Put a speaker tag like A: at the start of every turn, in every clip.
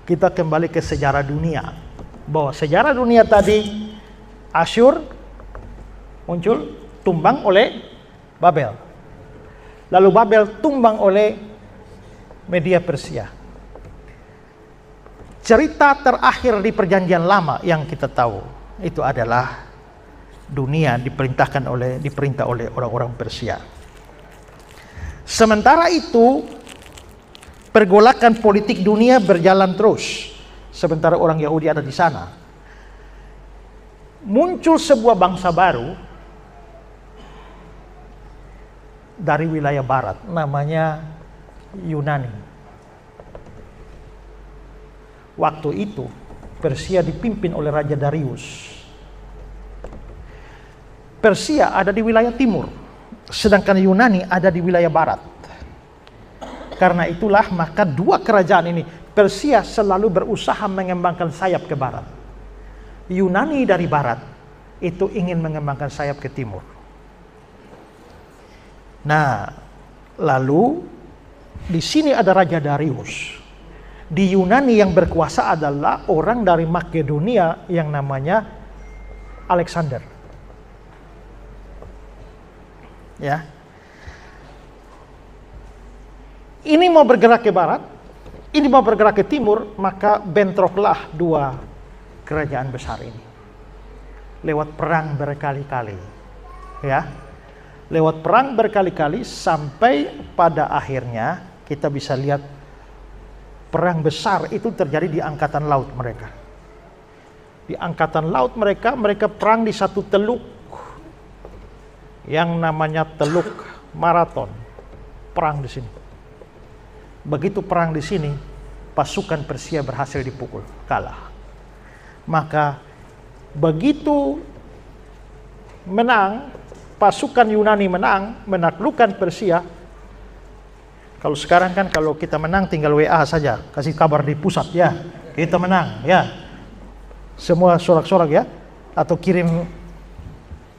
A: kita kembali ke sejarah dunia. Bahwa sejarah dunia tadi, Asyur muncul, tumbang oleh Babel. Lalu Babel tumbang oleh Media Persia. Cerita terakhir di perjanjian lama yang kita tahu itu adalah dunia diperintah oleh orang-orang Persia. Sementara itu pergolakan politik dunia berjalan terus. Sementara orang Yahudi ada di sana, muncul sebuah bangsa baru dari wilayah barat, namanya Yunani. Waktu itu Persia dipimpin oleh Raja Darius. Persia ada di wilayah timur, sedangkan Yunani ada di wilayah barat. Karena itulah maka dua kerajaan ini, Persia selalu berusaha mengembangkan sayap ke barat. Yunani dari barat itu ingin mengembangkan sayap ke timur. Nah, lalu di sini ada Raja Darius. Di Yunani yang berkuasa adalah orang dari Makedonia yang namanya Alexander. Ya. Ini mau bergerak ke barat, ini mau bergerak ke timur, maka bentroklah dua kerajaan besar ini. Lewat perang berkali-kali. Ya. Lewat perang berkali-kali sampai pada akhirnya kita bisa lihat perang besar itu terjadi di angkatan laut mereka. Di angkatan laut mereka perang di satu teluk yang namanya Teluk Marathon. Perang di sini. Begitu perang di sini, pasukan Persia berhasil dipukul, kalah. Maka begitu menang, pasukan Yunani menang, menaklukkan Persia. Kalau sekarang kan kalau kita menang tinggal WA saja, kasih kabar di pusat, ya kita menang, ya semua sorak-sorak, ya, atau kirim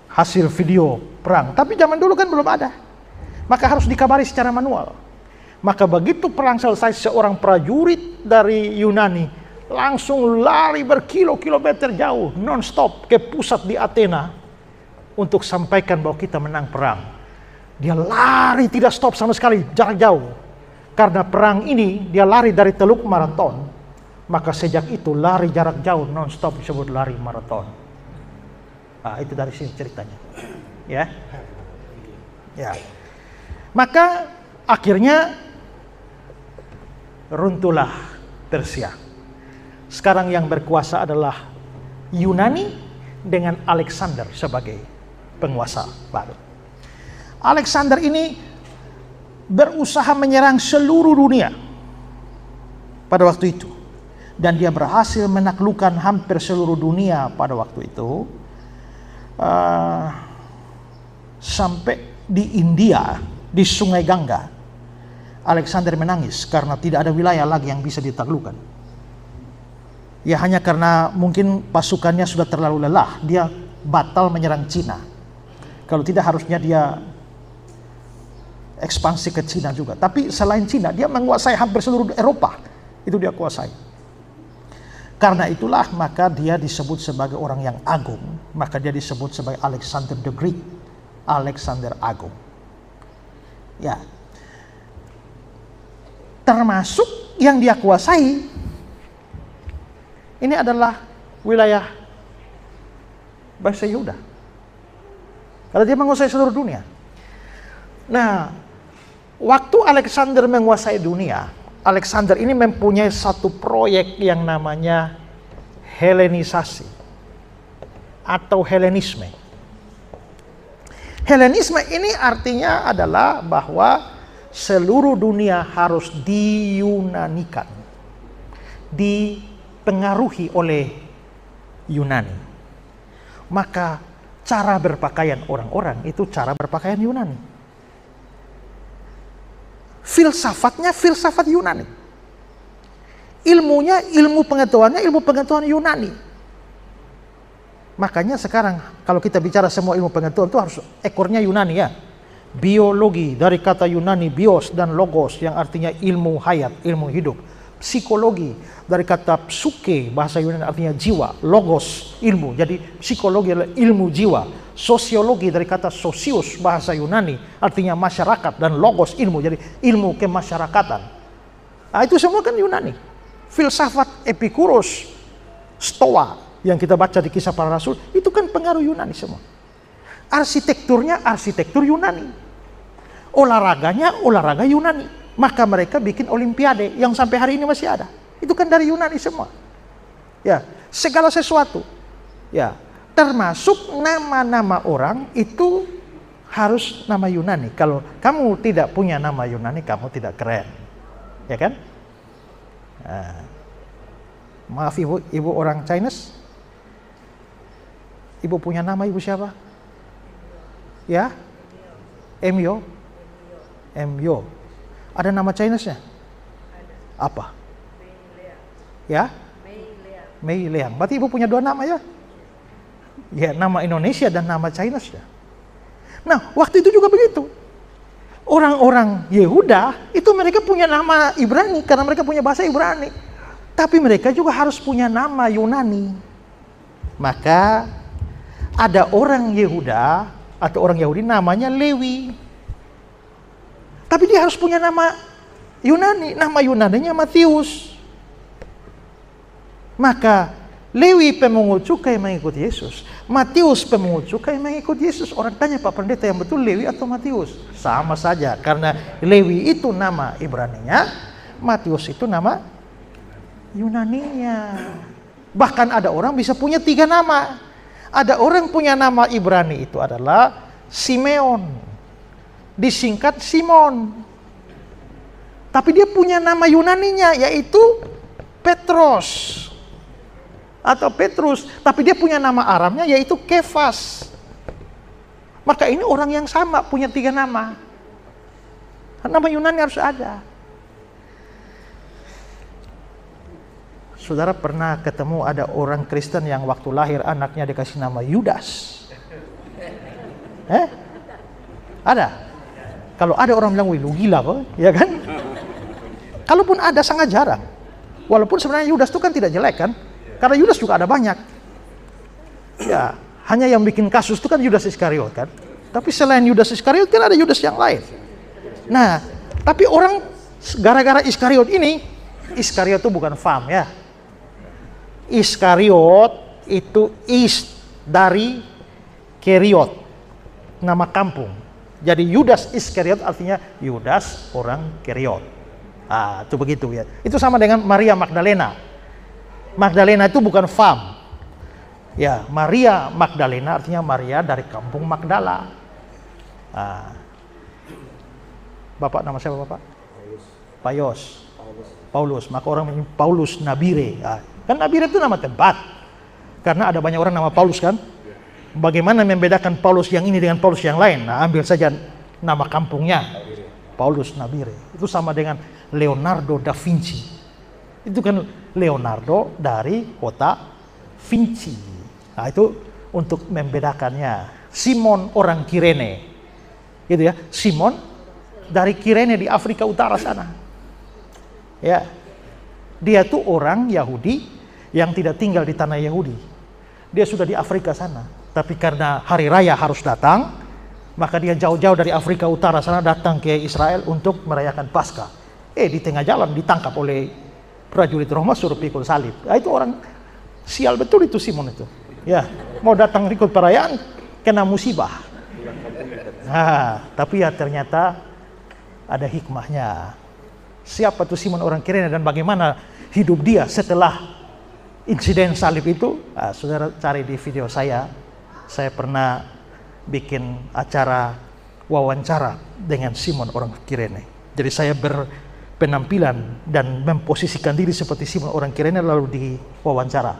A: hasil video perang. Tapi zaman dulu kan belum ada, maka harus dikabari secara manual. Maka begitu perang selesai, seorang prajurit dari Yunani langsung lari berkilo-kilometer jauh non-stop ke pusat di Athena untuk sampaikan bahwa kita menang perang. Dia lari tidak stop sama sekali, jarak jauh. Karena perang ini dia lari dari Teluk Marathon, maka sejak itu lari jarak jauh non-stop disebut lari maraton. Nah, itu dari sini ceritanya. Ya. Ya. Maka akhirnya runtuhlah Persia. Sekarang yang berkuasa adalah Yunani dengan Alexander sebagai penguasa baru. Alexander ini berusaha menyerang seluruh dunia pada waktu itu. Dan dia berhasil menaklukkan hampir seluruh dunia pada waktu itu. Sampai di India, di Sungai Gangga, Alexander menangis karena tidak ada wilayah lagi yang bisa ditaklukkan. Ya hanya karena mungkin pasukannya sudah terlalu lelah, dia batal menyerang Cina. Kalau tidak harusnya dia ekspansi ke Cina juga. Tapi selain Cina, dia menguasai hampir seluruh Eropa. Itu dia kuasai. Karena itulah maka dia disebut sebagai orang yang agung. Maka dia disebut sebagai Alexander the Great. Alexander Agung. Ya. Termasuk yang dia kuasai, ini adalah wilayah bangsa Yehuda. Karena dia menguasai seluruh dunia. Nah, waktu Alexander menguasai dunia, Alexander ini mempunyai satu proyek yang namanya Helenisasi atau Helenisme. Helenisme ini artinya adalah bahwa seluruh dunia harus diyunanikan, dipengaruhi oleh Yunani. Maka cara berpakaian orang-orang itu cara berpakaian Yunani. Filsafatnya filsafat Yunani. Ilmunya, ilmu pengetahuan Yunani. Makanya sekarang kalau kita bicara semua ilmu pengetahuan itu harus ekornya Yunani, ya. Biologi dari kata Yunani bios dan logos yang artinya ilmu hayat, ilmu hidup. psikologi, dari kata psuke, bahasa Yunani artinya jiwa, logos, ilmu. Jadi psikologi adalah ilmu jiwa. Sosiologi dari kata sosius, bahasa Yunani artinya masyarakat, dan logos ilmu, jadi ilmu kemasyarakatan. Nah, itu semua kan Yunani. Filsafat Epikuros, Stoa yang kita baca di Kisah Para Rasul, itu kan pengaruh Yunani semua. Arsitekturnya arsitektur Yunani. Olahraganya olahraga Yunani. Maka mereka bikin olimpiade yang sampai hari ini masih ada. Itu kan dari Yunani semua. Ya, segala sesuatu. Ya, termasuk nama-nama orang itu harus nama Yunani. Kalau kamu tidak punya nama Yunani, kamu tidak keren. Ya kan? Nah, maaf ibu orang Chinese. Ibu punya nama ibu siapa? Ya? Emyo. Emyo. Ada nama Chinese-nya? Apa? Ya? Mei Liang. Berarti ibu punya 2 nama ya? Ya, nama Indonesia dan nama Chinese ya. Nah, waktu itu juga begitu. Orang-orang Yehuda itu mereka punya nama Ibrani karena mereka punya bahasa Ibrani. Tapi mereka juga harus punya nama Yunani. Maka ada orang Yehuda atau orang Yahudi namanya Lewi. Tapi dia harus punya nama Yunani. Nama Yunaninya Matius. Maka Lewi pemungut cukai mengikut Yesus. Matius pemungut cukai mengikut Yesus. Orang tanya, Pak Pendeta, yang betul Lewi atau Matius? Sama saja. Karena Lewi itu nama Ibraninya. Matius itu nama Yunaninya. Bahkan ada orang bisa punya 3 nama. Ada orang punya nama Ibrani itu adalah Simeon. Disingkat Simon. Tapi dia punya nama Yunaninya yaitu Petros atau Petrus, tapi dia punya nama Aramnya yaitu Kefas. Maka ini orang yang sama, punya 3 nama. Nama Yunani harus ada. Saudara pernah ketemu ada orang Kristen yang waktu lahir anaknya dikasih nama Yudas? Ada? Kalau ada orang bilang, wih lu gila kok, ya kan? Kalaupun ada sangat jarang. Walaupun sebenarnya Yudas itu kan tidak jelek kan? Karena Yudas juga ada banyak. Ya, hanya yang bikin kasus itu kan Yudas Iskariot kan? Tapi selain Yudas Iskariot kan ada Yudas yang lain. Nah, tapi orang gara-gara Iskariot ini, Iskariot itu bukan fam ya. Iskariot itu dari Keriot, nama kampung. Jadi Yudas Iskariot artinya Yudas orang Keriot. Ah, itu begitu ya. Itu sama dengan Maria Magdalena. Magdalena itu bukan fam. Ya, Maria Magdalena artinya Maria dari kampung Magdala. Ah. Bapak nama siapa Bapak? Payos. Paulus. Maka orang menyebut Paulus Nabire. Ah. Kan Nabire itu nama tempat. Karena ada banyak orang nama Paulus kan. Bagaimana membedakan Paulus yang ini dengan Paulus yang lain? Nah, ambil saja nama kampungnya. Paulus Nabire. Itu sama dengan Leonardo da Vinci. Itu kan Leonardo dari kota Vinci. Nah, itu untuk membedakannya. Simon orang Kirene. Gitu ya. Simon dari Kirene di Afrika Utara sana. Ya. Dia tuh orang Yahudi yang tidak tinggal di tanah Yahudi. Dia sudah di Afrika sana. Tapi karena hari raya harus datang, maka dia jauh-jauh dari Afrika Utara sana datang ke Israel untuk merayakan Paskah. Di tengah jalan ditangkap oleh prajurit Roma, suruh pikul salib. Nah, itu orang sial betul itu Simon itu. Ya, mau datang ikut perayaan kena musibah. Nah, tapi ya ternyata ada hikmahnya. Siapa tuh Simon orang Kirene dan bagaimana hidup dia setelah insiden salib itu? Nah, saudara cari di video saya. Saya pernah bikin acara wawancara dengan Simon orang Kirene. Jadi saya berpenampilan dan memposisikan diri seperti Simon orang Kirene lalu diwawancara.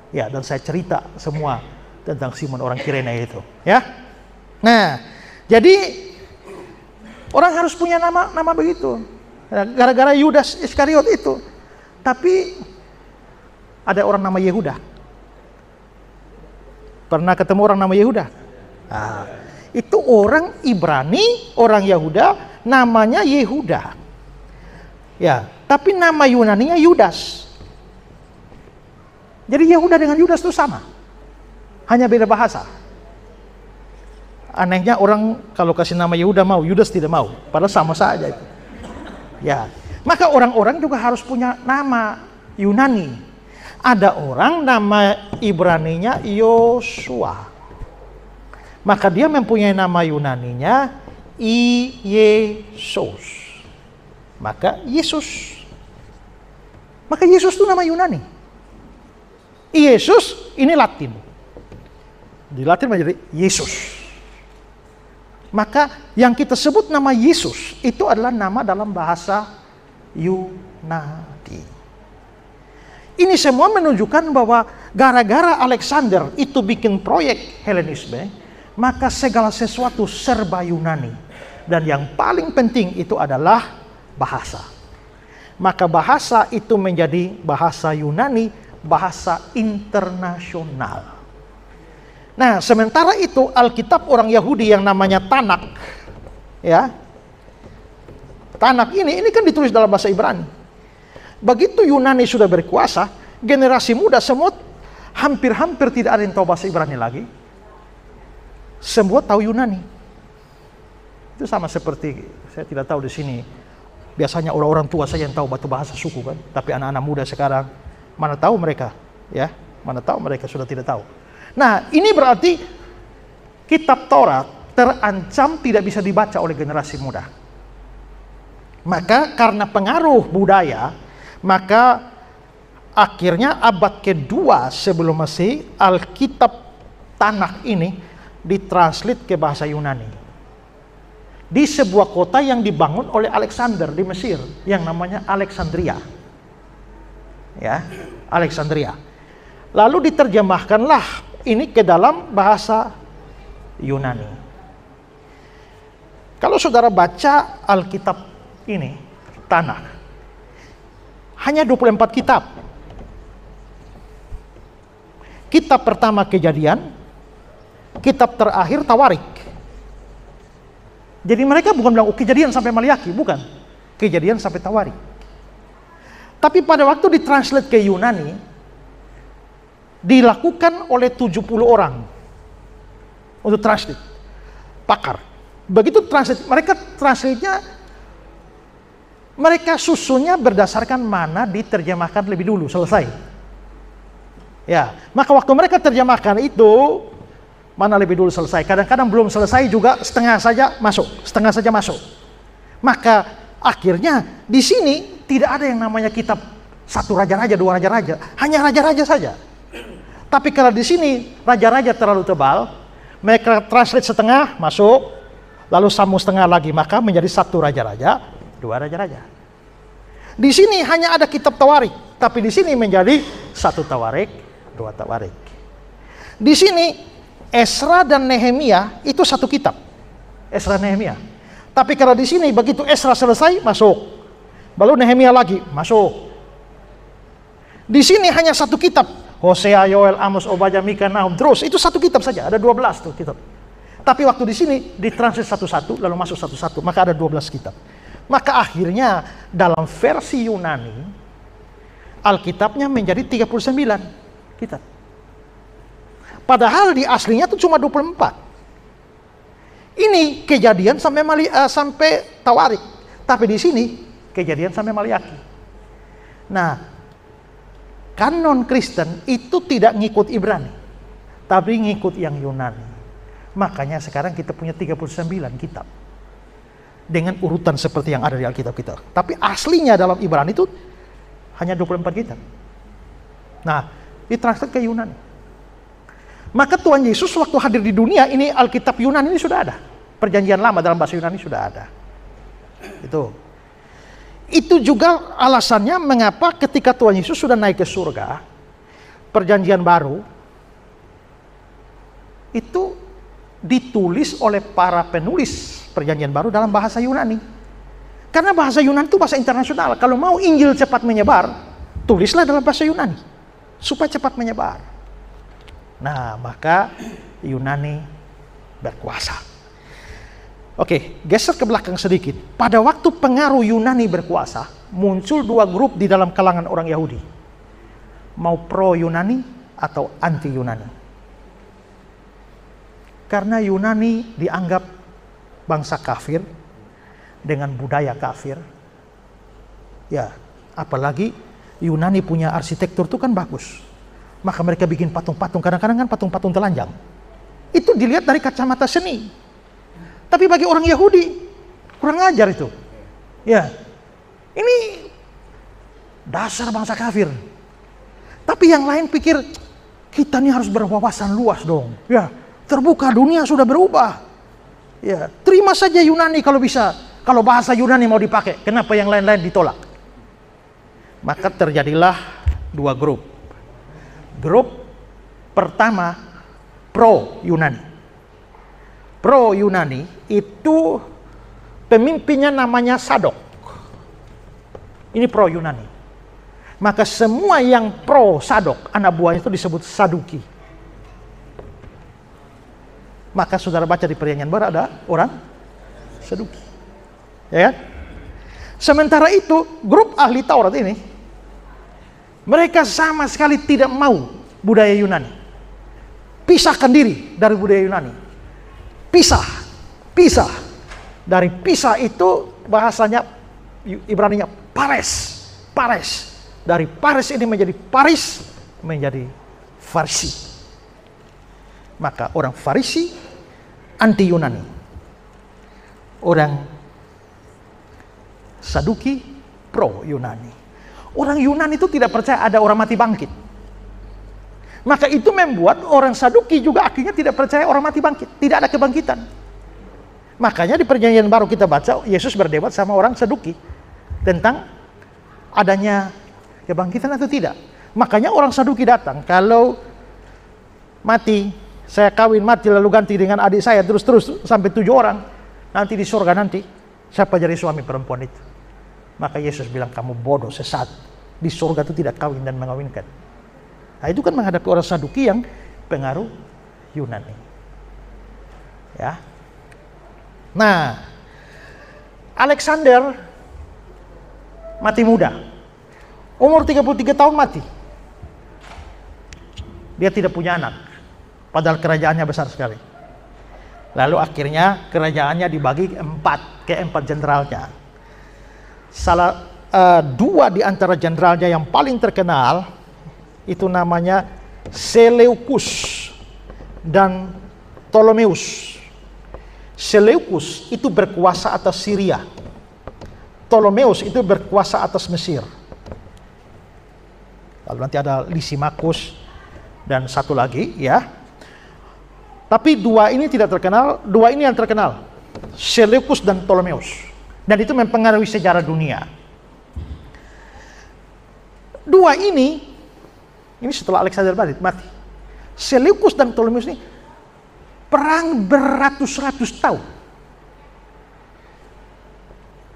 A: Ya, dan saya cerita semua tentang Simon orang Kirene itu. Ya, nah, jadi orang harus punya nama begitu. Gara-gara Yudas Iskariot itu. Tapi ada orang nama Yehuda. Pernah ketemu orang nama Yehuda? Nah, itu orang Ibrani, orang Yehuda, namanya Yehuda. Ya, Tapi nama Yunaninya Yudas. Jadi Yehuda dengan Yudas itu sama. Hanya beda bahasa. Anehnya orang kalau kasih nama Yehuda mau, Yudas tidak mau. Padahal sama saja itu. Ya. Maka orang-orang juga harus punya nama Yunani. Ada orang nama Ibraninya Yosua. Maka dia mempunyai nama Yunaninya Yesus. Maka Yesus. Maka Yesus itu nama Yunani. Yesus ini Latin. Di Latin menjadi Yesus. Maka yang kita sebut nama Yesus itu adalah nama dalam bahasa Yunani. Ini semua menunjukkan bahwa gara-gara Alexander itu bikin proyek Helenisme, maka segala sesuatu serba Yunani. Dan yang paling penting itu adalah bahasa. Maka bahasa itu menjadi bahasa Yunani, bahasa internasional. Nah, sementara itu Alkitab orang Yahudi yang namanya Tanak, ya, Tanak ini kan ditulis dalam bahasa Ibrani. Begitu Yunani sudah berkuasa, generasi muda semua hampir-hampir tidak ada yang tahu bahasa Ibrani lagi. Semua tahu Yunani. Itu sama seperti saya tidak tahu di sini. Biasanya orang-orang tua saja yang tahu batu bahasa suku kan, tapi anak-anak muda sekarang mana tahu mereka, ya? Mana tahu mereka sudah tidak tahu. Nah, ini berarti kitab Taurat terancam tidak bisa dibaca oleh generasi muda. Maka karena pengaruh budaya, maka akhirnya abad kedua sebelum Masehi, Alkitab Tanak ini ditranslate ke bahasa Yunani. Di sebuah kota yang dibangun oleh Alexander di Mesir, yang namanya Alexandria. Ya, Alexandria. Lalu diterjemahkanlah ini ke dalam bahasa Yunani. Kalau saudara baca Alkitab ini, Tanakh, hanya 24 kitab. Kitab pertama Kejadian, kitab terakhir Tawarik. Jadi mereka bukan bilang Kejadian sampai Maliaki, bukan. Kejadian sampai Tawarik. Tapi pada waktu ditranslate ke Yunani, dilakukan oleh 70 orang untuk translate, pakar. Begitu translate, mereka translate-nya, mereka susunnya berdasarkan mana diterjemahkan lebih dulu, selesai. Ya, maka waktu mereka terjemahkan itu, mana lebih dulu selesai. Kadang-kadang belum selesai juga setengah saja masuk. Maka akhirnya di sini tidak ada yang namanya kitab satu raja-raja, dua raja-raja, hanya raja-raja saja. Tapi kalau di sini raja-raja terlalu tebal, mereka translate setengah masuk, lalu sambung setengah lagi, maka menjadi satu raja-raja, dua raja-raja. Di sini hanya ada kitab Tawarik, tapi di sini menjadi satu Tawarik, dua Tawarik. Di sini Esra dan Nehemia itu satu kitab, Esra Nehemia. Tapi kalau di sini begitu Esra selesai masuk, baru Nehemia lagi masuk. Di sini hanya satu kitab. Hosea, Yoel, Amos, Obadya, Mika, Nahum, terus itu satu kitab saja, ada 12 tuh kitab. Tapi waktu di sini ditranslate satu-satu lalu masuk satu-satu, maka ada 12 kitab. Maka akhirnya dalam versi Yunani Alkitabnya menjadi 39 kitab. Padahal di aslinya itu cuma 24. Ini Kejadian sampai Tawarik, tapi di sini Kejadian sampai Maliaki. Nah, kanon Kristen itu tidak ngikut Ibrani, tapi ngikut yang Yunani. Makanya sekarang kita punya 39 kitab. Dengan urutan seperti yang ada di Alkitab kita. Tapi aslinya dalam Ibrani itu hanya 24 kitab. Nah, ditranslate ke Yunani. Maka Tuhan Yesus waktu hadir di dunia, ini Alkitab Yunani ini sudah ada. Perjanjian lama dalam bahasa Yunani sudah ada. Itu juga alasannya mengapa ketika Tuhan Yesus sudah naik ke surga, perjanjian baru itu ditulis oleh para penulis perjanjian baru dalam bahasa Yunani. Karena bahasa Yunani itu bahasa internasional. Kalau mau Injil cepat menyebar, tulislah dalam bahasa Yunani supaya cepat menyebar. Nah, maka Yunani berkuasa. Oke, geser ke belakang sedikit. Pada waktu pengaruh Yunani berkuasa, muncul dua grup di dalam kalangan orang Yahudi. Mau pro Yunani atau anti Yunani. Karena Yunani dianggap bangsa kafir dengan budaya kafir. Ya, apalagi Yunani punya arsitektur itu kan bagus. Maka mereka bikin patung-patung, kadang-kadang kan patung-patung telanjang. Itu dilihat dari kacamata seni. Tapi bagi orang Yahudi kurang ajar itu. Ya, ini dasar bangsa kafir. Tapi yang lain pikir kita ini harus berwawasan luas dong. Ya, terbuka, dunia sudah berubah. Ya, terima saja Yunani kalau bisa. Kalau bahasa Yunani mau dipakai, kenapa yang lain-lain ditolak? Maka terjadilah dua grup. Grup pertama pro Yunani. Pro Yunani itu pemimpinnya namanya Sadok. Ini pro Yunani. Maka semua yang pro Sadok, anak buahnya itu disebut Saduki. Maka saudara baca di Perjanjian Baru ada orang Saduki. Ya kan? Sementara itu grup ahli Taurat ini, mereka sama sekali tidak mau budaya Yunani. Pisahkan diri dari budaya Yunani. Pisah. Dari pisah itu bahasanya Ibraninya Pares. Dari Pares ini menjadi Paris, menjadi Farisi. Maka orang Farisi anti Yunani. Orang Saduki pro Yunani. Orang Yunani itu tidak percaya ada orang mati bangkit. Maka itu membuat orang Saduki juga akhirnya tidak percaya orang mati bangkit. Tidak ada kebangkitan. Makanya di Perjanjian Baru kita baca, Yesus berdebat sama orang Saduki tentang adanya kebangkitan atau tidak. Makanya orang Saduki datang, kalau mati, saya kawin mati lalu ganti dengan adik saya terus sampai 7 orang, nanti di surga nanti, siapa jadi suami perempuan itu? Maka Yesus bilang, kamu bodoh, sesat. Di surga itu tidak kawin dan mengawinkan. Nah, itu kan menghadapi orang Saduki yang pengaruh Yunani. Ya. Nah, Alexander mati muda. Umur 33 tahun mati. Dia tidak punya anak. Padahal kerajaannya besar sekali. Lalu akhirnya kerajaannya dibagi ke empat jenderalnya. Dua di antara jenderalnya yang paling terkenal itu namanya Seleukus dan Ptolemeus. Seleukus itu berkuasa atas Syria. Ptolemeus itu berkuasa atas Mesir. Lalu nanti ada Lysimachus dan satu lagi, ya. Tapi dua ini tidak terkenal, dua ini yang terkenal. Seleukus dan Ptolemeus. Dan itu mempengaruhi sejarah dunia. Dua ini setelah Alexander mati. Seleukus dan Ptolemeus ini perang beratus-ratus tahun.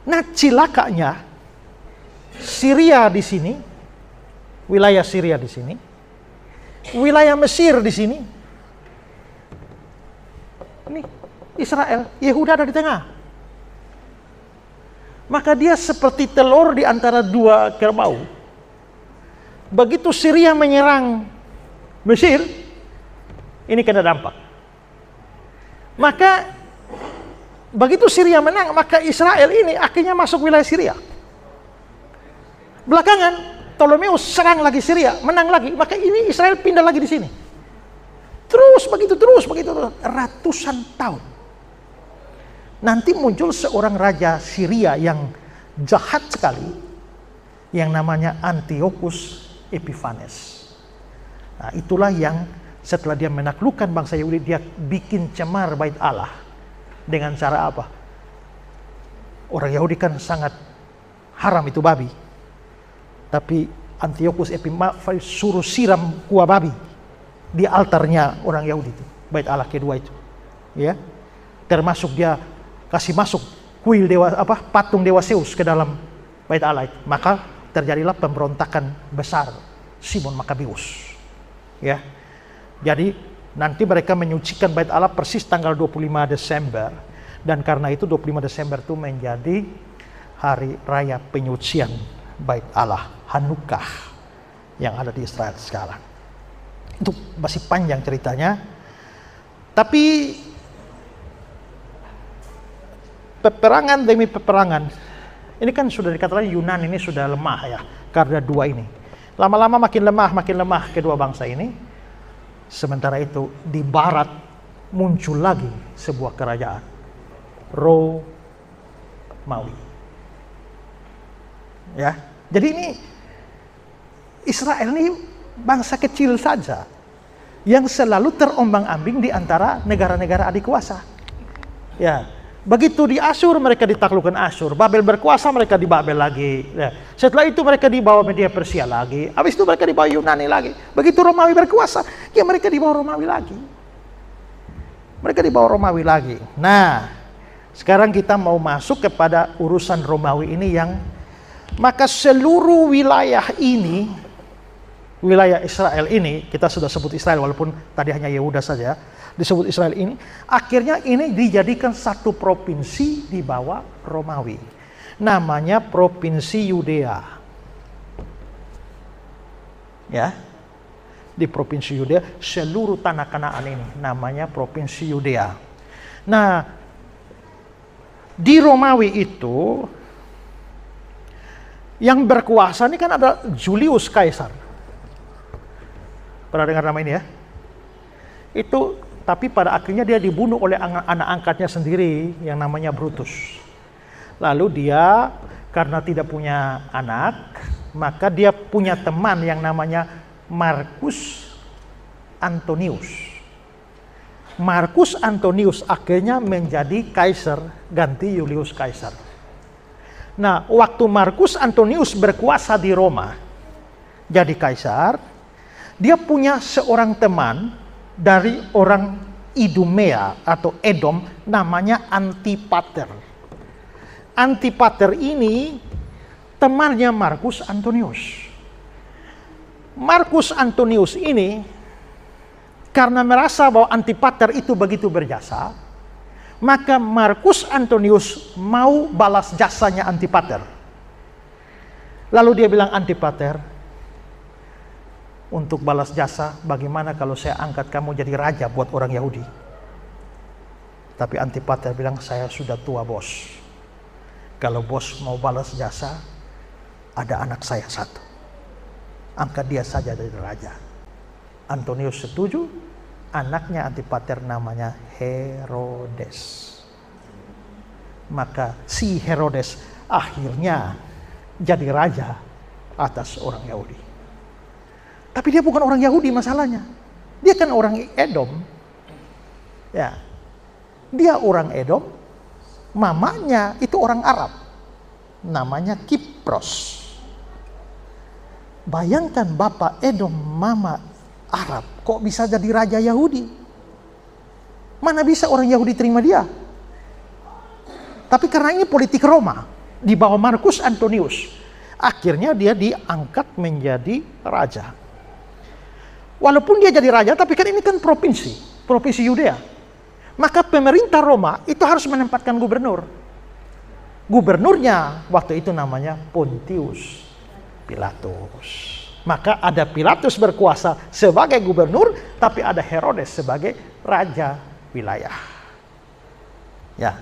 A: Nah, cilakanya Syria di sini, wilayah Syria di sini, wilayah Mesir di sini. Ini Israel, Yehuda ada di tengah. Maka dia seperti telur di antara dua kerbau. Begitu Syria menyerang Mesir, ini kena dampak. Maka begitu Syria menang, maka Israel ini akhirnya masuk wilayah Syria. Belakangan Ptolemeus serang lagi Syria, menang lagi, maka ini Israel pindah lagi di sini. Terus begitu ratusan tahun. Nanti muncul seorang raja Syria yang jahat sekali, yang namanya Antiochus Epiphanes. Nah, itulah yang setelah dia menaklukkan bangsa Yahudi, dia bikin cemar bait Allah. Dengan cara apa? Orang Yahudi kan sangat haram itu babi. Tapi Antiochus Epiphanes suruh siram kuah babi di altarnya orang Yahudi itu, bait Allah kedua itu. Ya. Termasuk dia kasih masuk kuil patung dewa Zeus ke dalam bait Allah itu. Maka terjadilah pemberontakan besar Simon Makabeus. Ya. Jadi nanti mereka menyucikan bait Allah persis tanggal 25 Desember. Dan karena itu 25 Desember itu menjadi hari raya penyucian bait Allah, Hanukkah, yang ada di Israel sekarang. Itu masih panjang ceritanya. Tapi peperangan demi peperangan, ini kan sudah dikatakan Yunan ini sudah lemah ya, karena dua ini. Lama-lama makin lemah kedua bangsa ini. Sementara itu di barat muncul lagi sebuah kerajaan, Romawi. Ya, jadi ini Israel ini bangsa kecil saja yang selalu terombang-ambing di antara negara-negara adik kuasa. Ya, begitu di Asyur mereka ditaklukkan Asyur, Babel berkuasa mereka di Babel lagi. Ya. Setelah itu mereka dibawa Media Persia lagi, habis itu mereka dibawa Yunani lagi. Begitu Romawi berkuasa, ya mereka dibawa Romawi lagi. Mereka dibawa Romawi lagi. Nah, sekarang kita mau masuk kepada urusan Romawi ini yang maka seluruh wilayah ini, wilayah Israel ini, kita sudah sebut Israel walaupun tadi hanya Yehuda saja, disebut Israel ini, akhirnya ini dijadikan satu provinsi di bawah Romawi. Namanya Provinsi Yudea. Ya. Di Provinsi Yudea, seluruh tanah Kanaan ini namanya Provinsi Yudea. Nah, di Romawi itu yang berkuasa ini kan ada Julius Caesar. Pernah dengar nama ini ya? Itu, tapi pada akhirnya dia dibunuh oleh anak angkatnya sendiri yang namanya Brutus. Lalu dia karena tidak punya anak, maka dia punya teman yang namanya Marcus Antonius. Marcus Antonius akhirnya menjadi kaisar ganti Julius Caesar. Nah, waktu Marcus Antonius berkuasa di Roma, jadi kaisar, dia punya seorang teman dari orang Idumea atau Edom namanya Antipater. Antipater ini temannya Marcus Antonius. Marcus Antonius ini karena merasa bahwa Antipater itu begitu berjasa, maka Marcus Antonius mau balas jasanya Antipater. Lalu dia bilang, Antipater, untuk balas jasa, bagaimana kalau saya angkat kamu jadi raja buat orang Yahudi? Tapi Antipater bilang, saya sudah tua bos. Kalau bos mau balas jasa, ada anak saya satu. Angkat dia saja jadi raja. Antonius setuju, anaknya Antipater namanya Herodes. Maka si Herodes akhirnya jadi raja atas orang Yahudi. Tapi dia bukan orang Yahudi masalahnya. Dia kan orang Edom. Ya. Dia orang Edom, mamanya itu orang Arab. Namanya Kipros. Bayangkan bapak Edom, mama Arab, kok bisa jadi raja Yahudi? Mana bisa orang Yahudi terima dia? Tapi karena ini politik Roma, di bawah Marcus Antonius, akhirnya dia diangkat menjadi raja. Walaupun dia jadi raja, tapi kan ini kan provinsi Yudea. Maka pemerintah Roma itu harus menempatkan gubernur. Gubernurnya waktu itu namanya Pontius Pilatus. Maka ada Pilatus berkuasa sebagai gubernur, tapi ada Herodes sebagai raja wilayah. Ya.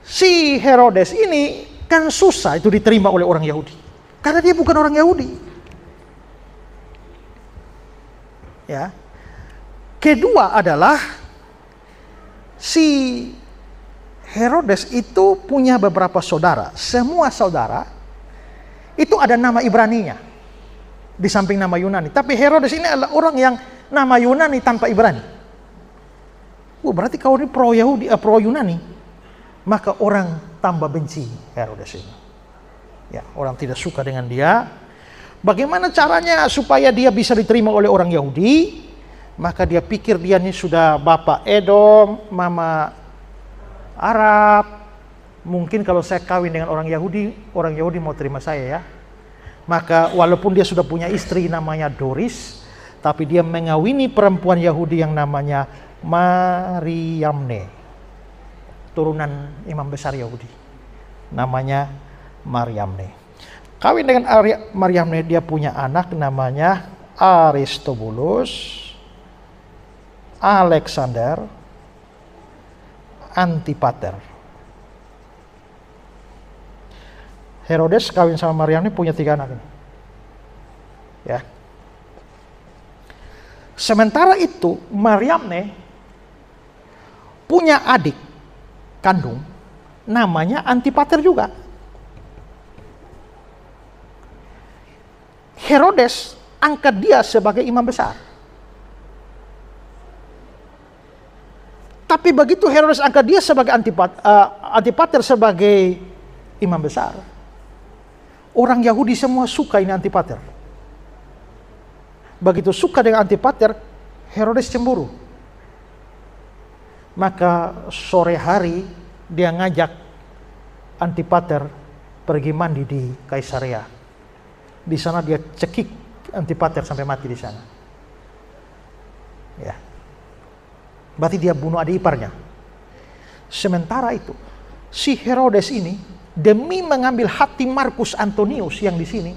A: Si Herodes ini kan susah itu diterima oleh orang Yahudi. Karena dia bukan orang Yahudi. Ya. Kedua adalah si Herodes itu punya beberapa saudara. Semua saudara itu ada nama Ibraninya di samping nama Yunani. Tapi Herodes ini adalah orang yang nama Yunani tanpa Ibrani. Berarti kau ini pro Yahudi, pro Yunani. Maka orang tambah benci Herodes ini. Ya, orang tidak suka dengan dia. Bagaimana caranya supaya dia bisa diterima oleh orang Yahudi? Maka dia pikir dia ini sudah bapak Edom, mama Arab. Mungkin kalau saya kawin dengan orang Yahudi mau terima saya ya. Maka walaupun dia sudah punya istri namanya Doris, tapi dia mengawini perempuan Yahudi yang namanya Mariamne. keturunan imam besar Yahudi, namanya Maryamne. Kawin dengan Maryamne, dia punya anak namanya Aristobulus, Alexander, Antipater. Herodes kawin sama Maryamne punya 3 anak ini. Ya. Sementara itu Maryamne punya adik kandung namanya Antipater juga. Herodes angkat dia sebagai imam besar. Tapi begitu Herodes angkat dia sebagai Antipater sebagai imam besar, orang Yahudi semua suka ini Antipater. Begitu suka dengan Antipater, Herodes cemburu. Maka sore hari dia ngajak Antipater pergi mandi di Kaisarea. Di sana dia cekik Antipater sampai mati di sana. Ya. Berarti dia bunuh adik iparnya. Sementara itu, si Herodes ini demi mengambil hati Marcus Antonius yang di sini,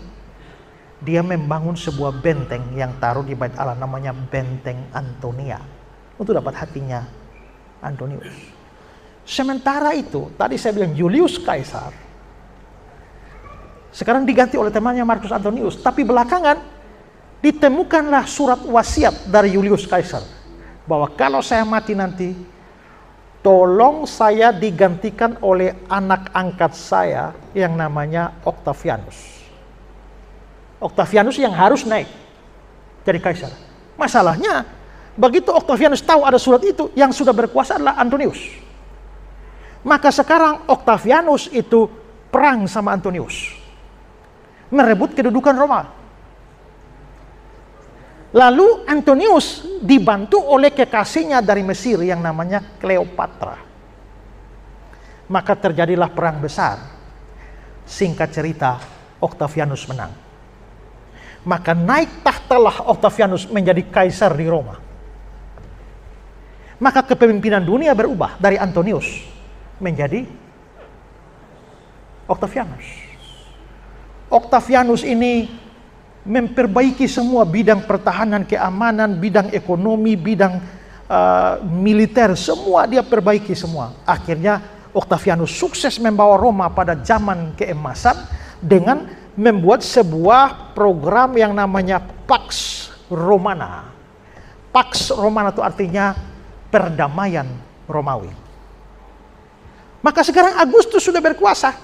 A: dia membangun sebuah benteng yang taruh di Bait Allah namanya Benteng Antonia untuk dapat hatinya Antonius. Sementara itu, tadi saya bilang Julius Kaisar sekarang diganti oleh temannya Marcus Antonius, tapi belakangan ditemukanlah surat wasiat dari Julius Kaisar bahwa kalau saya mati nanti, tolong saya digantikan oleh anak angkat saya yang namanya Octavianus. Octavianus yang harus naik jadi kaisar. Masalahnya, begitu Octavianus tahu ada surat itu, yang sudah berkuasa adalah Antonius. Maka sekarang Octavianus itu perang sama Antonius, merebut kedudukan Roma. Lalu Antonius dibantu oleh kekasihnya dari Mesir yang namanya Cleopatra. Maka terjadilah perang besar. Singkat cerita, Octavianus menang. Maka naik tahtalah Octavianus menjadi kaisar di Roma. Maka kepemimpinan dunia berubah dari Antonius menjadi Octavianus. Octavianus ini memperbaiki semua bidang pertahanan, keamanan, bidang ekonomi, bidang militer, semua dia perbaiki semua. Akhirnya Octavianus sukses membawa Roma pada zaman keemasan dengan membuat sebuah program yang namanya Pax Romana. Pax Romana itu artinya perdamaian Romawi. Maka sekarang Agustus sudah berkuasa,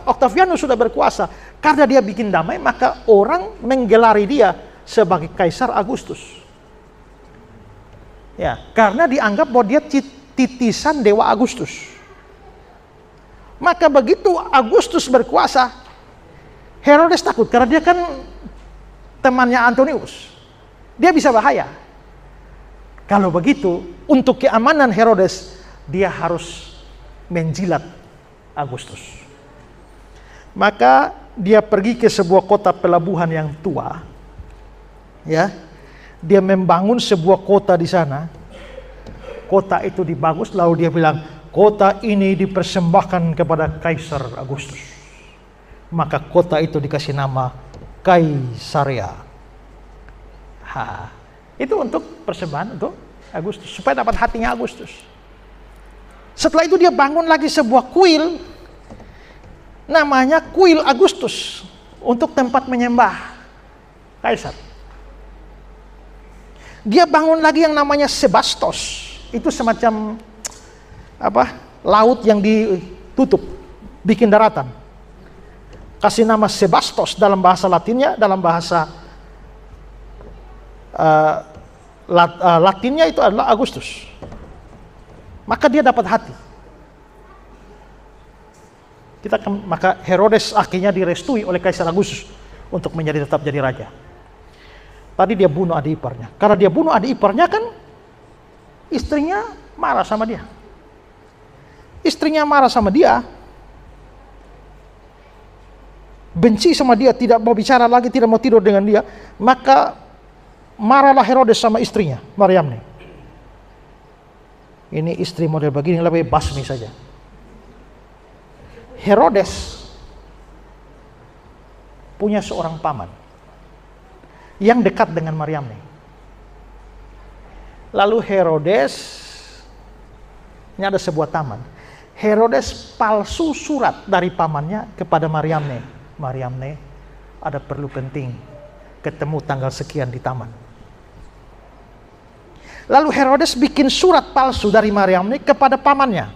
A: Octavianus sudah berkuasa. Karena dia bikin damai, maka orang menggelari dia sebagai Kaisar Agustus. Ya, karena dianggap bahwa dia titisan Dewa Agustus. Maka begitu Agustus berkuasa, Herodes takut karena dia kan temannya Antonius. Dia bisa bahaya. Kalau begitu, untuk keamanan Herodes, dia harus menjilat Agustus. Maka dia pergi ke sebuah kota pelabuhan yang tua. Ya. Dia membangun sebuah kota di sana. Kota itu dibagus, lalu dia bilang, kota ini dipersembahkan kepada Kaisar Agustus. Maka kota itu dikasih nama Kaisarea. Itu untuk persembahan untuk Agustus, supaya dapat hatinya Agustus. Setelah itu dia bangun lagi sebuah kuil, namanya Kuil Agustus, untuk tempat menyembah Kaisar. Dia bangun lagi yang namanya Sebastos, itu semacam laut yang ditutup, bikin daratan. Kasih nama Sebastos dalam bahasa Latinnya, dalam bahasa Latinnya itu adalah Agustus. Maka dia dapat hati. Maka Herodes akhirnya direstui oleh Kaisar Agustus untuk tetap jadi raja. Tadi dia bunuh adik iparnya. Karena dia bunuh adik iparnya kan, istrinya marah sama dia. Istrinya marah sama dia, benci sama dia, tidak mau bicara lagi, tidak mau tidur dengan dia. Maka marahlah Herodes sama istrinya, Maryamne. Ini istri model begini lebih basmi saja. Herodes punya seorang paman yang dekat dengan Mariamne. Lalu Herodes, ini ada sebuah taman. Herodes palsu surat dari pamannya kepada Mariamne. Mariamne, ada perlu penting, ketemu tanggal sekian di taman. Lalu Herodes bikin surat palsu dari Mariamne kepada pamannya.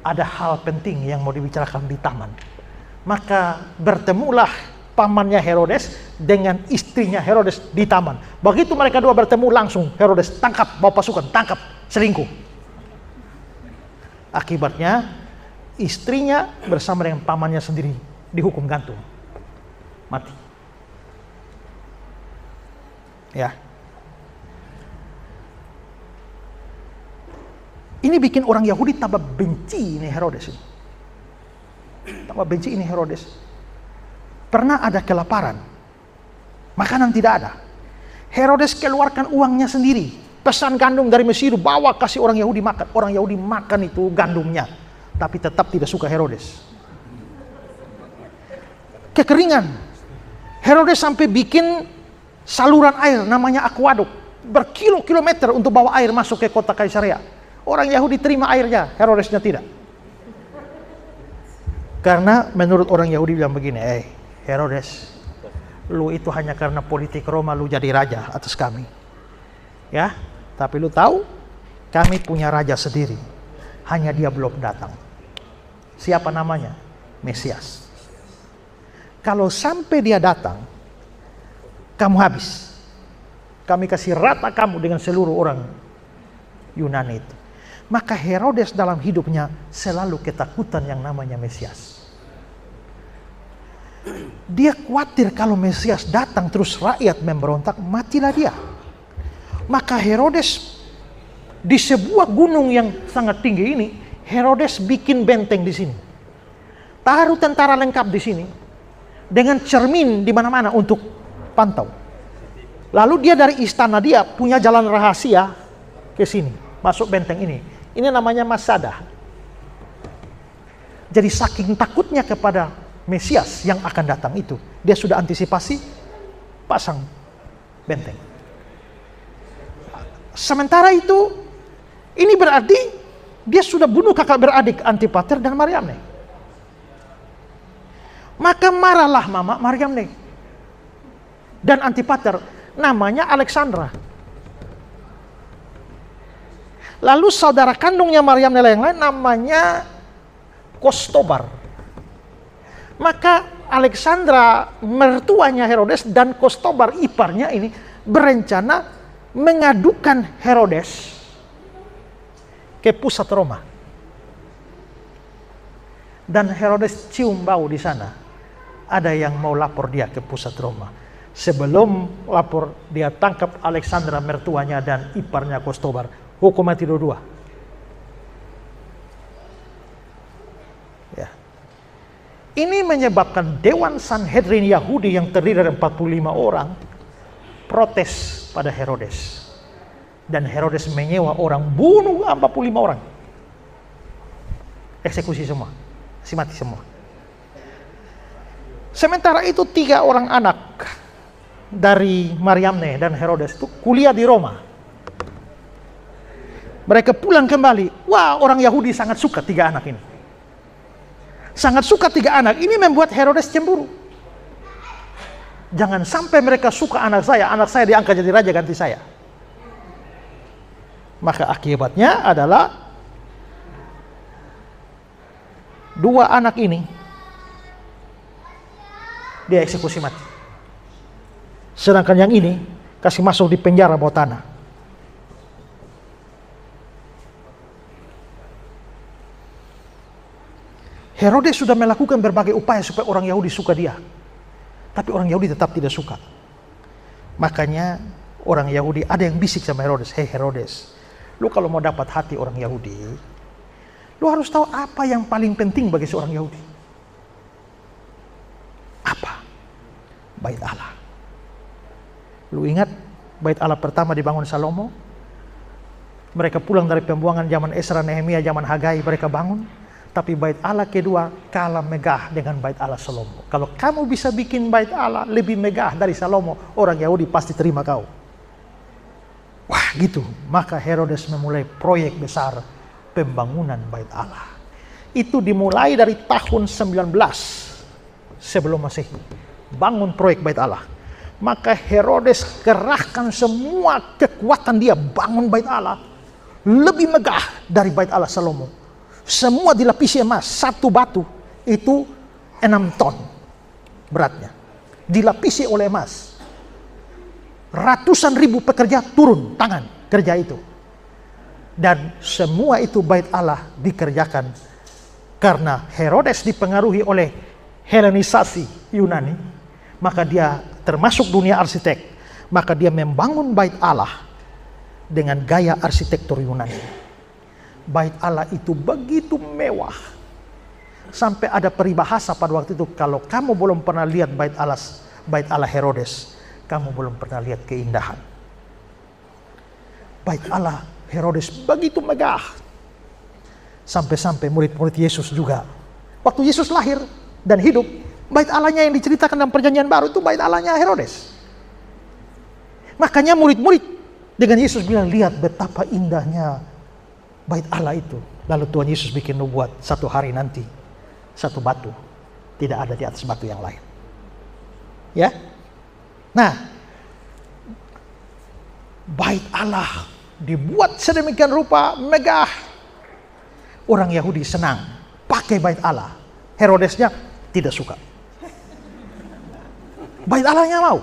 A: Ada hal penting yang mau dibicarakan di taman. Maka bertemulah pamannya Herodes dengan istrinya Herodes di taman. Begitu mereka dua bertemu, langsung Herodes tangkap, bawa pasukan, tangkap, selingkuh. Akibatnya istrinya bersama dengan pamannya sendiri dihukum gantung, mati. Ya, ini bikin orang Yahudi tambah benci ini Herodes ini. Tambah benci ini Herodes. Pernah ada kelaparan, makanan tidak ada. Herodes keluarkan uangnya sendiri, pesan gandum dari Mesir, bawa kasih orang Yahudi makan. Orang Yahudi makan itu gandumnya, tapi tetap tidak suka Herodes. Kekeringan. Herodes sampai bikin saluran air namanya aquaduk, berkilo-kilometer untuk bawa air masuk ke kota Kaisarea. Orang Yahudi terima airnya, Herodesnya tidak. Karena menurut orang Yahudi bilang begini, Herodes, lu itu hanya karena politik Roma lu jadi raja atas kami. Ya, tapi lu tahu, kami punya raja sendiri. Hanya dia belum datang. Siapa namanya? Mesias. Kalau sampai dia datang, kamu habis. Kami kasih rata kamu dengan seluruh orang Yunani itu. Maka Herodes dalam hidupnya selalu ketakutan yang namanya Mesias. Dia khawatir kalau Mesias datang terus rakyat memberontak, matilah dia. Maka Herodes di sebuah gunung yang sangat tinggi ini, Herodes bikin benteng di sini. Taruh tentara lengkap di sini dengan cermin di mana-mana untuk pantau. Lalu dia dari istana dia punya jalan rahasia ke sini, masuk benteng ini. Ini namanya Masada. Jadi saking takutnya kepada Mesias yang akan datang itu, dia sudah antisipasi pasang benteng. Sementara itu, ini berarti dia sudah bunuh kakak beradik Antipater dan Mariamne. Maka marahlah mama Mariamne dan Antipater, namanya Alexandra. Lalu saudara kandungnya Mariamne yang lain namanya Kostobar. Maka Alexandra, mertuanya Herodes, dan Kostobar, iparnya ini, berencana mengadukan Herodes ke pusat Roma. Dan Herodes cium bau di sana. Ada yang mau lapor dia ke pusat Roma. Sebelum lapor, dia tangkap Alexandra, mertuanya, dan iparnya Kostobar. Hukum mati dua-dua. Ya. Ini menyebabkan Dewan Sanhedrin Yahudi yang terdiri dari 45 orang protes pada Herodes. Dan Herodes menyewa orang bunuh 45 orang. Eksekusi semua. Si mati semua. Sementara itu 3 orang anak dari Mariamne dan Herodes itu kuliah di Roma. Mereka pulang kembali. Wah, orang Yahudi sangat suka 3 anak ini. Sangat suka 3 anak. Ini membuat Herodes cemburu. Jangan sampai mereka suka anak saya diangkat jadi raja ganti saya. Maka akibatnya adalah 2 anak ini dia eksekusi mati. Sedangkan yang ini kasih masuk di penjara bawah tanah. Herodes sudah melakukan berbagai upaya supaya orang Yahudi suka dia. Tapi orang Yahudi tetap tidak suka. Makanya orang Yahudi ada yang bisik sama Herodes. Hei Herodes, lu kalau mau dapat hati orang Yahudi, lu harus tahu apa yang paling penting bagi seorang Yahudi. Apa? Bait Allah. Lu ingat bait Allah pertama dibangun Salomo? Mereka pulang dari pembuangan zaman Esra, Nehemia, zaman Hagai, mereka bangun. Tapi bait Allah kedua kalah megah dengan bait Allah Salomo. Kalau kamu bisa bikin bait Allah lebih megah dari Salomo, orang Yahudi pasti terima kau. Wah gitu. Maka Herodes memulai proyek besar pembangunan bait Allah. Itu dimulai dari tahun 19 sebelum Masehi. Bangun proyek bait Allah. Maka Herodes kerahkan semua kekuatan dia bangun bait Allah. Lebih megah dari bait Allah Salomo. Semua dilapisi emas, satu batu itu 6 ton beratnya. Dilapisi oleh emas. Ratusan ribu pekerja turun tangan kerja itu. Dan semua itu bait Allah dikerjakan karena Herodes dipengaruhi oleh Helenisasi Yunani. Maka dia termasuk dunia arsitek. Maka dia membangun bait Allah dengan gaya arsitektur Yunani. Bait Allah itu begitu mewah. Sampai ada peribahasa pada waktu itu, kalau kamu belum pernah lihat bait Allah Herodes, kamu belum pernah lihat keindahan. Bait Allah Herodes begitu megah. Sampai-sampai murid-murid Yesus juga. Waktu Yesus lahir dan hidup, bait Allahnya yang diceritakan dalam perjanjian baru itu bait Allahnya Herodes. Makanya murid-murid dengan Yesus bilang, lihat betapa indahnya bait Allah itu. Lalu Tuhan Yesus bikin nubuat, satu hari nanti satu batu tidak ada di atas batu yang lain. Ya. Nah, bait Allah dibuat sedemikian rupa megah. Orang Yahudi senang pakai bait Allah. Herodesnya tidak suka. Bait Allahnya mau.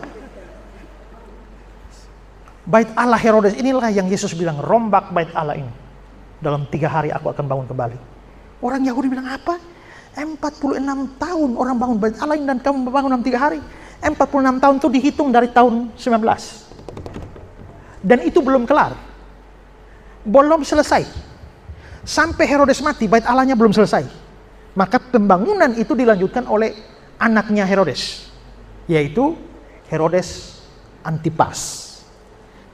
A: Bait Allah Herodes inilah yang Yesus bilang, rombak bait Allah ini. Dalam 3 hari aku akan bangun kembali. Orang Yahudi bilang, apa? 46 tahun orang bangun bait Allah dan kamu bangun dalam 3 hari. 46 tahun itu dihitung dari tahun 19. Dan itu belum kelar. Belum selesai. Sampai Herodes mati, bait Allahnya belum selesai. Maka pembangunan itu dilanjutkan oleh anaknya Herodes. Yaitu Herodes Antipas.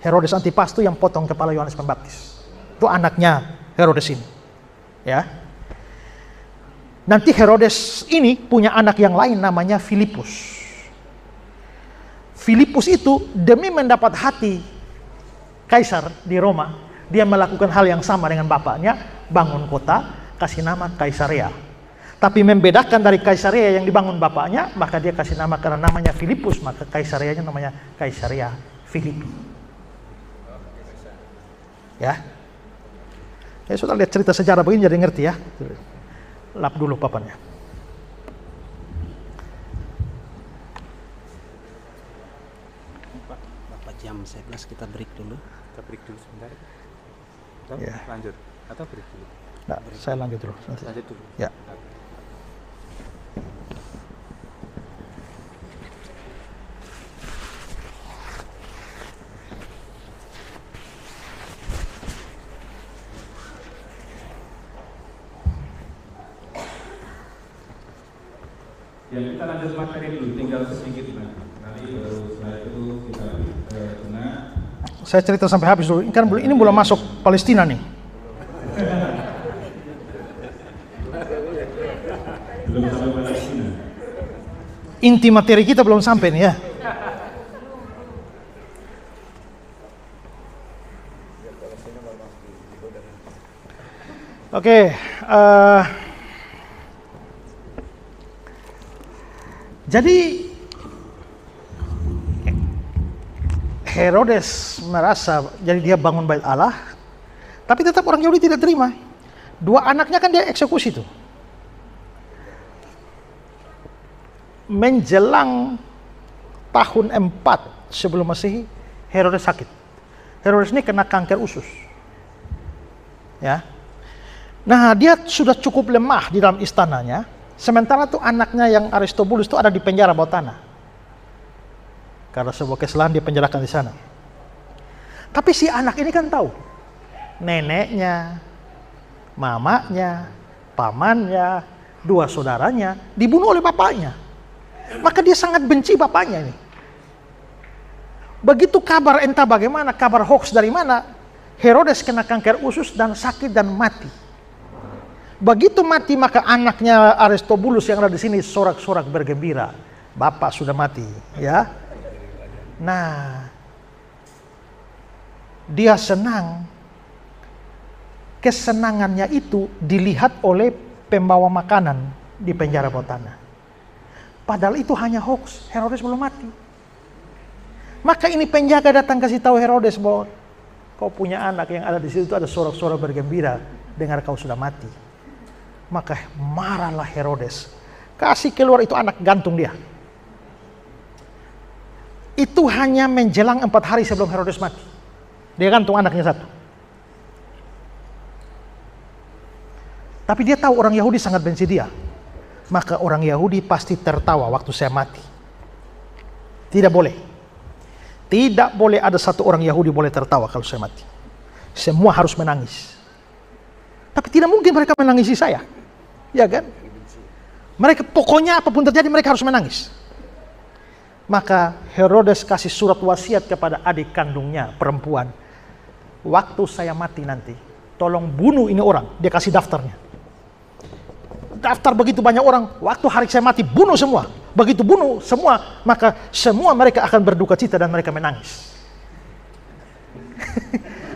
A: Herodes Antipas itu yang potong kepala Yohanes Pembaptis. Itu anaknya Herodes ini. Ya. Nanti Herodes ini punya anak yang lain namanya Filipus. Filipus itu demi mendapat hati kaisar di Roma, dia melakukan hal yang sama dengan bapaknya, bangun kota, kasih nama Kaisarea. Tapi membedakan dari Kaisarea yang dibangun bapaknya, maka dia kasih nama karena namanya Filipus, maka Kaisareanya namanya Kaisarea Filipi. Ya. Ya sudah lihat cerita sejarah begini jadi ngerti ya. Lap dulu papannya.
B: Bapak jam 11 kita break dulu.
C: Kita break dulu sebentar. Atau
A: Ya.
C: lanjut? Atau break dulu?
A: Nah, saya lanjut dulu.
C: Lanjut dulu.
A: Ya.
C: Ya kita lanjut materi dulu, tinggal sedikit nanti baru setelah itu kita tengah.
A: Saya cerita sampai habis dulu. Ini kan ini belum masuk Palestina nih.
C: Belum sampai Palestina.
A: Inti materi kita belum sampai nih ya. Oke, jadi Herodes merasa jadi dia bangun bait Allah, tapi tetap orang Yahudi tidak terima. 2 anaknya kan dia eksekusi tuh. Menjelang tahun 4 sebelum Masehi, Herodes sakit. Herodes ini kena kanker usus. Ya. Nah, dia sudah cukup lemah di dalam istananya. Sementara tuh anaknya yang Aristobulus itu ada di penjara bawah tanah. Karena sebuah kesalahan dia penjarakan di sana. Tapi si anak ini kan tahu. Neneknya, mamanya, pamannya, 2 saudaranya dibunuh oleh bapaknya. Maka dia sangat benci bapaknya ini. Begitu kabar entah bagaimana, kabar hoax dari mana, Herodes kena kanker usus dan sakit dan mati. Begitu mati maka anaknya Aristobulus yang ada di sini sorak-sorak bergembira. Bapak sudah mati, ya. Nah, dia senang. Kesenangannya itu dilihat oleh pembawa makanan di penjara bawah tanah. Padahal itu hanya hoax, Herodes belum mati. Maka ini penjaga datang kasih tahu Herodes bahwa kau punya anak yang ada di situ ada sorak-sorak bergembira dengar kau sudah mati. Maka marahlah Herodes. Kasih keluar itu anak, gantung dia. Itu hanya menjelang 4 hari sebelum Herodes mati. Dia gantung anaknya satu. Tapi dia tahu orang Yahudi sangat benci dia. Maka orang Yahudi pasti tertawa waktu saya mati. Tidak boleh. Tidak boleh ada satu orang Yahudi boleh tertawa kalau saya mati. Semua harus menangis. Tapi tidak mungkin mereka menangisi saya. Ya kan? Mereka pokoknya apapun terjadi mereka harus menangis. Maka Herodes kasih surat wasiat kepada adik kandungnya perempuan. Waktu saya mati nanti, tolong bunuh ini orang. Dia kasih daftarnya. Daftar begitu banyak orang, waktu hari saya mati bunuh semua. Begitu bunuh semua, maka semua mereka akan berduka cita dan mereka menangis.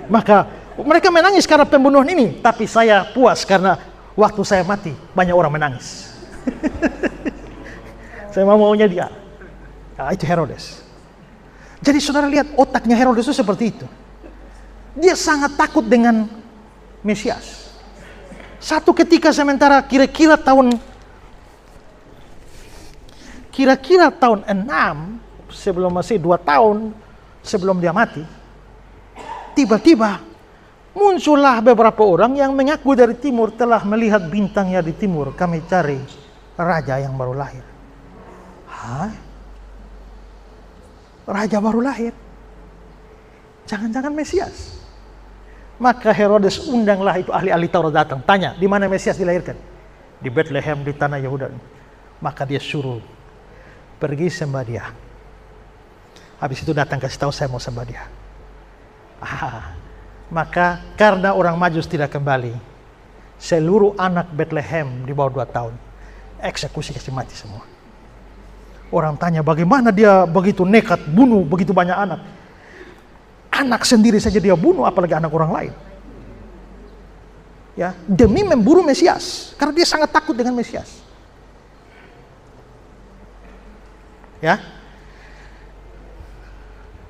A: Maka mereka menangis karena pembunuhan ini, tapi saya puas karena waktu saya mati banyak orang menangis. Saya maunya dia. Nah, itu Herodes. Jadi saudara lihat otaknya Herodes itu seperti itu. Dia sangat takut dengan Mesias. Satu ketika sementara kira-kira tahun 6 sebelum masih 2 tahun sebelum dia mati, tiba-tiba muncullah beberapa orang yang mengaku dari timur telah melihat bintangnya di timur. Kami cari raja yang baru lahir. Hah? Raja baru lahir? Jangan-jangan Mesias? Maka Herodes undanglah itu ahli-ahli Taurat datang. Tanya, di mana Mesias dilahirkan? Di Bethlehem, di tanah Yehuda. Maka dia suruh pergi sembah dia. Habis itu datang kasih tahu saya mau sembah dia. Maka karena orang Majus tidak kembali, seluruh anak Bethlehem di bawah 2 tahun eksekusi kasih mati semua. Orang tanya bagaimana dia begitu nekat bunuh begitu banyak anak. Anak sendiri saja dia bunuh, apalagi anak orang lain. Ya, demi memburu Mesias, karena dia sangat takut dengan Mesias. Ya,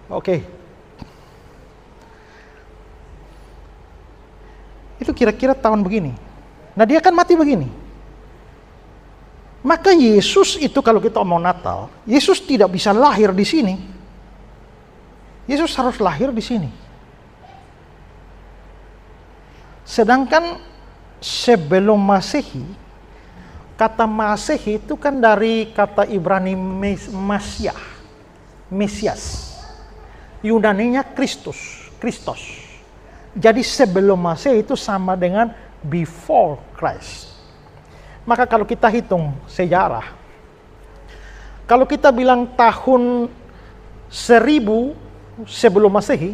A: oke. Itu kira-kira tahun begini. Nah dia kan mati begini. Maka Yesus itu kalau kita omong Natal, Yesus tidak bisa lahir di sini. Yesus harus lahir di sini. Sedangkan sebelum Masehi, kata Masehi itu kan dari kata Ibrani Masiah, Mesias. Yunaninya Kristus. Jadi sebelum Masehi itu sama dengan before Christ. Maka kalau kita hitung sejarah, kalau kita bilang tahun 1000 sebelum Masehi,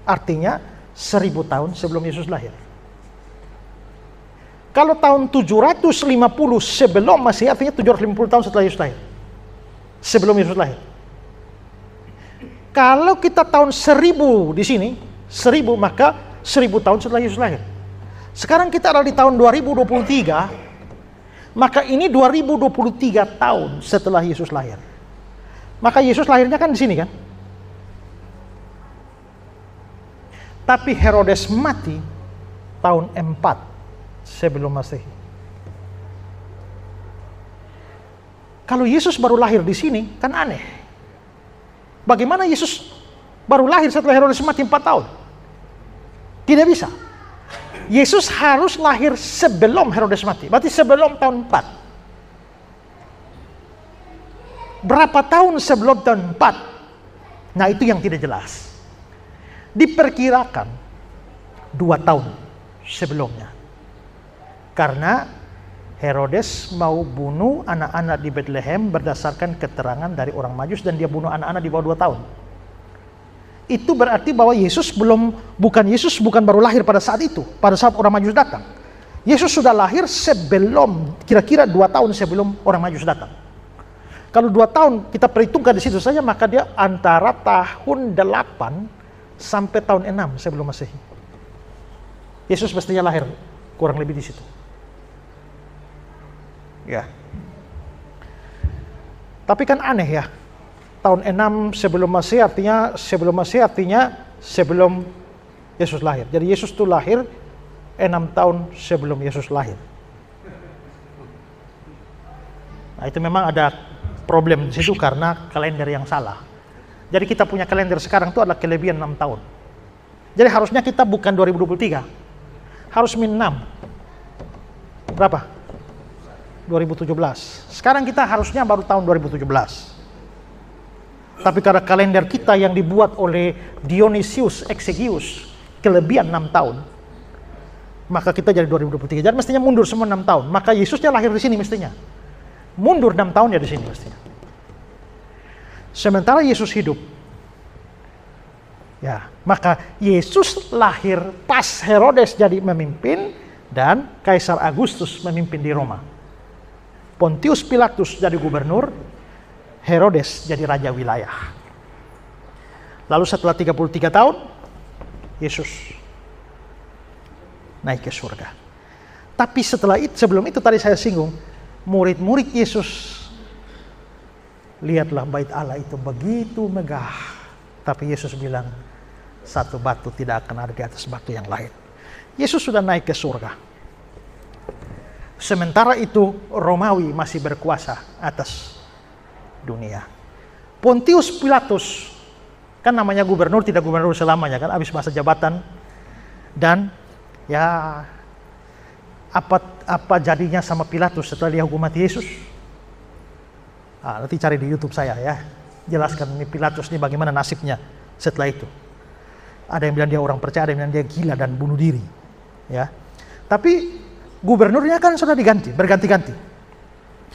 A: artinya 1000 tahun sebelum Yesus lahir. Kalau tahun 750 sebelum Masehi, artinya 750 tahun setelah Yesus lahir. Sebelum Yesus lahir. Kalau kita tahun 1000 di sini, 1000 maka 1000 tahun setelah Yesus lahir. Sekarang kita ada di tahun 2023, maka ini 2023 tahun setelah Yesus lahir. Maka Yesus lahirnya kan di sini kan? Tapi Herodes mati tahun 4 sebelum Masehi. Kalau Yesus baru lahir di sini, kan aneh. Bagaimana Yesus baru lahir setelah Herodes mati 4 tahun? Tidak bisa. Yesus harus lahir sebelum Herodes mati. Berarti sebelum tahun 4. Berapa tahun sebelum tahun 4? Nah itu yang tidak jelas. Diperkirakan 2 tahun sebelumnya. Karena Herodes mau bunuh anak-anak di Bethlehem berdasarkan keterangan dari orang Majus dan dia bunuh anak-anak di bawah 2 tahun. itu berarti bahwa Yesus bukan baru lahir pada saat itu, pada saat orang Majus datang. Yesus sudah lahir sebelum, kira-kira 2 tahun sebelum orang Majus datang. Kalau 2 tahun kita perhitungkan di situ saja, maka dia antara tahun 8 sampai tahun 6 sebelum Masehi. Yesus mestinya lahir kurang lebih di situ. Ya. Tapi kan aneh ya. Tahun 6 sebelum Masehi artinya sebelum Yesus lahir. Jadi Yesus itu lahir 6 tahun sebelum Yesus lahir. Nah, itu memang ada problem di situ karena kalender yang salah. Jadi kita punya kalender sekarang itu adalah kelebihan 6 tahun. Jadi harusnya kita bukan 2023. Harus min 6. Berapa? 2017. Sekarang kita harusnya baru tahun 2017. Tapi karena kalender kita yang dibuat oleh Dionysius Exiguus kelebihan 6 tahun, maka kita jadi 2023. Jadi mestinya mundur semua 6 tahun. Maka Yesusnya lahir di sini mestinya. Mundur 6 tahun ya di sini mestinya. Sementara Yesus hidup. Ya, maka Yesus lahir pas Herodes jadi memimpin dan Kaisar Agustus memimpin di Roma. Pontius Pilatus jadi gubernur, Herodes jadi raja wilayah. Lalu setelah 33 tahun, Yesus naik ke surga. Tapi sebelum itu tadi saya singgung, murid-murid Yesus, lihatlah bait Allah itu begitu megah. Tapi Yesus bilang, satu batu tidak akan ada di atas batu yang lain. Yesus sudah naik ke surga. Sementara itu Romawi masih berkuasa atas dunia. Pontius Pilatus, kan namanya gubernur, tidak gubernur selamanya kan, habis masa jabatan. Dan ya apa jadinya sama Pilatus setelah dia hukum mati Yesus? Nanti cari di YouTube saya ya, jelaskan ini Pilatus ini bagaimana nasibnya setelah itu. Ada yang bilang dia orang percaya, ada yang bilang dia gila dan bunuh diri. Ya, tapi gubernurnya kan sudah diganti, berganti-ganti.